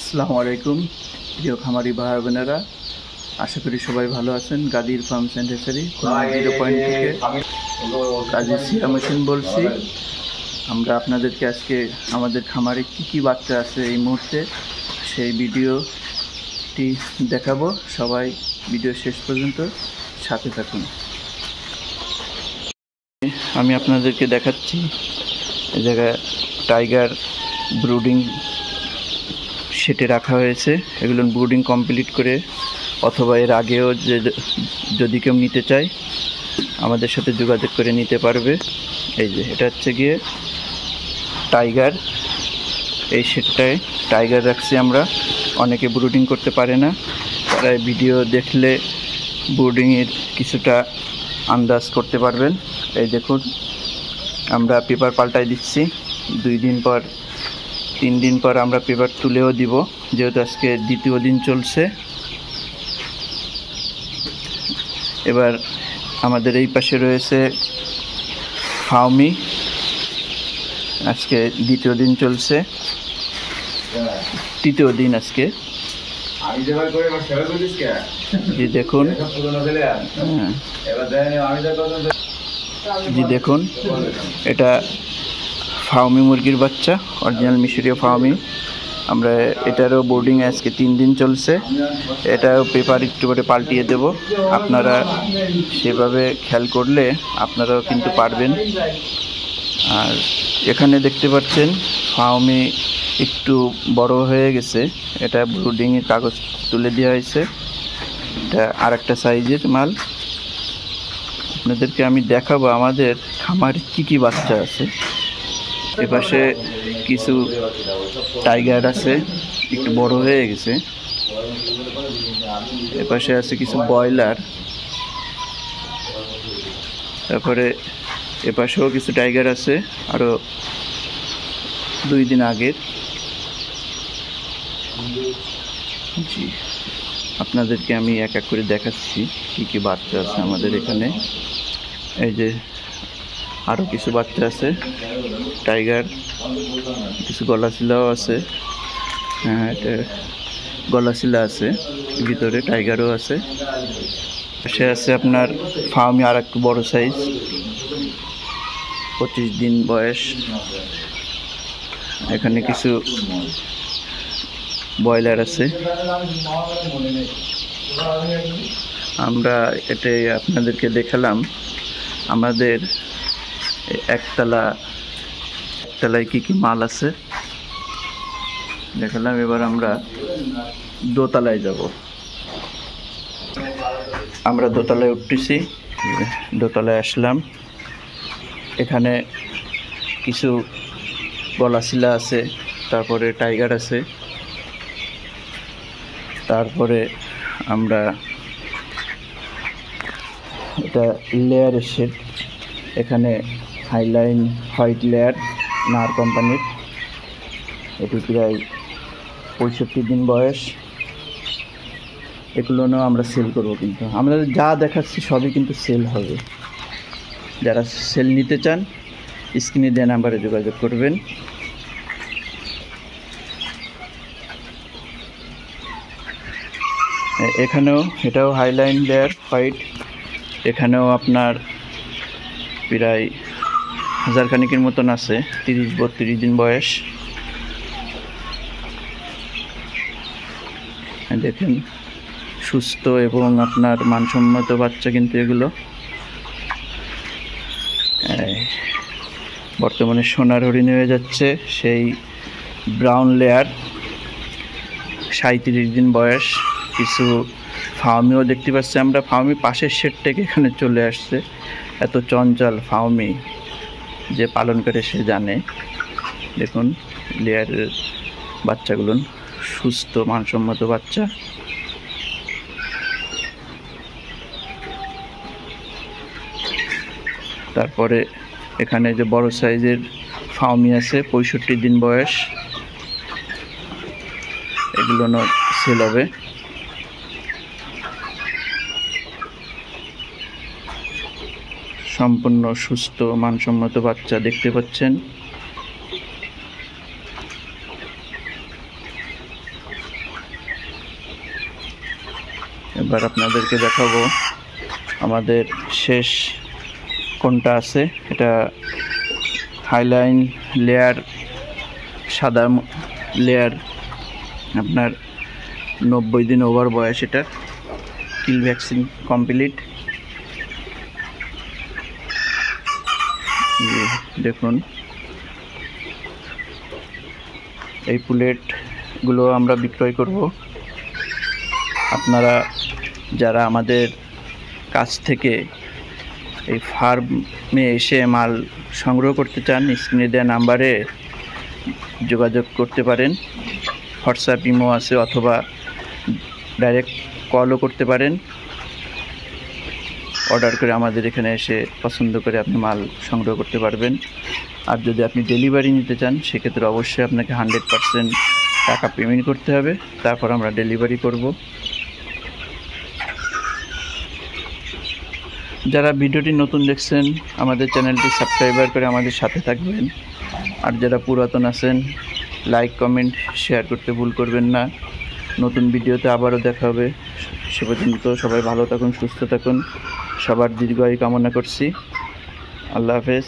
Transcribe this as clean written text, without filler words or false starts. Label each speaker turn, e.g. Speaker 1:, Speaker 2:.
Speaker 1: আসসালামু আলাইকুম প্রিয় খামারি ভাই বোনেরা, আশা করি সবাই ভালো আছেন। গাজীর ফার্মস অ্যান্ড হ্যাচারি 0 থেকে কাজী সিয়াম হোসেন বলছি। আমরা আপনাদেরকে আজকে আমাদের খামারে কী বাচ্চা আছে এই মুহূর্তে সেই ভিডিওটি দেখাবো। সবাই ভিডিও শেষ পর্যন্ত সাথে থাকুন। আমি আপনাদেরকে দেখাচ্ছি এই জায়গায় টাইগার ব্রুডিং সেটে রাখা হয়েছে। এগুলো ব্রুডিং কমপ্লিট করে অথবা এর আগেও যদি কেউ নিতে চায় আমাদের সাথে যোগাযোগ করে নিতে পারবে। এই যে এটা হচ্ছে গিয়ে টাইগার, এই সেটটায় টাইগার রাখছি আমরা। অনেকে ব্রুডিং করতে পারে না, তারা ভিডিও দেখলে ব্রুডিংয়ের কিছুটা আন্দাজ করতে পারবেন। এই দেখুন, আমরা পেপার পাল্টাই দিচ্ছি। 2 দিন পর 3 দিন পর আমরা পেপার তুলেও দিব, যেহেতু আজকে দ্বিতীয় দিন চলছে। এবার আমাদের এই পাশে রয়েছে ফাউমি, আজকে দ্বিতীয় দিন চলছে, তৃতীয় দিন আজকে। জি দেখুন, জি দেখুন, এটা ফাউমি মুরগির বাচ্চা, অরিজিনাল মিশরীয় ফাউমি। আমরা এটারও বোর্ডিং আজকে 3 দিন চলছে। এটাও পেপার একটু করে পাল্টিয়ে দেব। আপনারা সেভাবে খেয়াল করলে আপনারাও কিন্তু পারবেন। আর এখানে দেখতে পাচ্ছেন ফাউমি একটু বড় হয়ে গেছে, এটা ব্রুডিংয়ের কাগজ তুলে দেওয়া হয়েছে। এটা আরেকটা সাইজের মাল। আপনাদেরকে আমি দেখাবো আমাদের খামারে কী বাচ্চা আছে। এপাশে কিছু টাইগার আছে, একটু বড় হয়ে গেছে। এপাশে আছে কিছু ব্রয়লার, তারপরে এপাশেও কিছু টাইগার আছে আরও 2 দিন আগের। জি, আপনাদেরকে আমি এক এক করে দেখাচ্ছি কী বাচ্চা আছে আমাদের এখানে। এই যে আরও কিছু বাচ্চা আছে টাইগার, কিছু গলাশিলাও আছে। হ্যাঁ, এটা গলাশিলা আছে, ভিতরে টাইগারও আছে। সে আছে আপনার ফার্মে আর একটু বড় সাইজ, 25 দিন বয়স। এখানে কিছু ব্রয়লার আছে। আমরা এটাই আপনাদেরকে দেখালাম আমাদের একতলায় কি মাল আছে দেখালাম। এবার আমরা দোতলায় যাব। আমরা দোতলায় উঠতেছি, দোতলায় আসলাম। এখানে কিছু গলাশিলা আছে, তারপরে টাইগার আছে। তারপরে আমরা এটা লেয়ারের শেড, এখানে হাইলাইন হোয়াইট লেয়ার নার কোম্পানির। এটি প্রায় 65 দিন বয়স। এগুলোও আমরা সেল করবো, কিন্তু আমরা যা দেখাচ্ছি সবই কিন্তু সেল হবে। যারা সেল নিতে চান স্ক্রিনে দেওয়া নাম্বারে যোগাযোগ করবেন। এখানেও এটাও হাইলাইন লেয়ার হোয়াইট। এখানেও আপনার প্রায় 1000 খানিকের মতন আছে, 30-32 দিন বয়স। দেখেন, সুস্থ এবং আপনার মানসম্মত বাচ্চা কিন্তু এগুলো। বর্তমানে সোনার হরিণ হয়ে যাচ্ছে, সেই ব্রাউন লেয়ার, 37 দিন বয়স। কিছু ফার্মিও দেখতে পাচ্ছি আমরা। ফার্মি পাশের শেড থেকে এখানে চলে আসছে। এত চঞ্চল ফার্মি, যে পালন করে সে জানে। দেখুন লেয়ারের বাচ্চাগুলো সুস্থ মানসম্মত বাচ্চা। তারপরে এখানে যে বড় সাইজের ফার্মি আছে, 65 দিন বয়স। এগুলো সেল হবে। সম্পূর্ণ সুস্থ মানসম্মত বাচ্চা দেখতে পাচ্ছেন। এবার আপনাদেরকে দেখাবো আমাদের শেষ কোনটা আছে। এটা হাইলাইন লেয়ার, সাদা লেয়ার, আপনার 90 দিন ওভার বয়স। এটার কিল ভ্যাকসিন কমপ্লিট। দেখুন এই পুলেটগুলো আমরা বিক্রয় করব। আপনারা যারা আমাদের কাছ থেকে এই ফার্মে এসে মাল সংগ্রহ করতে চান, স্ক্রিনে দেওয়া নাম্বারে যোগাযোগ করতে পারেন। হোয়াটসঅ্যাপ, ইমো আছে, অথবা ডাইরেক্ট কলও করতে পারেন। অর্ডার করে আমাদের এখানে এসে পছন্দ করে আপনি মাল সংগ্রহ করতে পারবেন। আর যদি আপনি ডেলিভারি নিতে চান, সেক্ষেত্রে অবশ্যই আপনাকে 100% টাকা পেমেন্ট করতে হবে, তারপর আমরা ডেলিভারি করব। যারা ভিডিওটি নতুন দেখছেন, আমাদের চ্যানেলটি সাবস্ক্রাইবার করে আমাদের সাথে থাকবেন। আর যারা পুরাতন আছেন, লাইক, কমেন্ট, শেয়ার করতে ভুল করবেন না। নতুন ভিডিওতে আবারও দেখা হবে। সে পর্যন্ত সবাই ভালো থাকুন, সুস্থ থাকুন। সবার দীর্ঘায়ু কামনা করছি। আল্লাহ হাফেজ।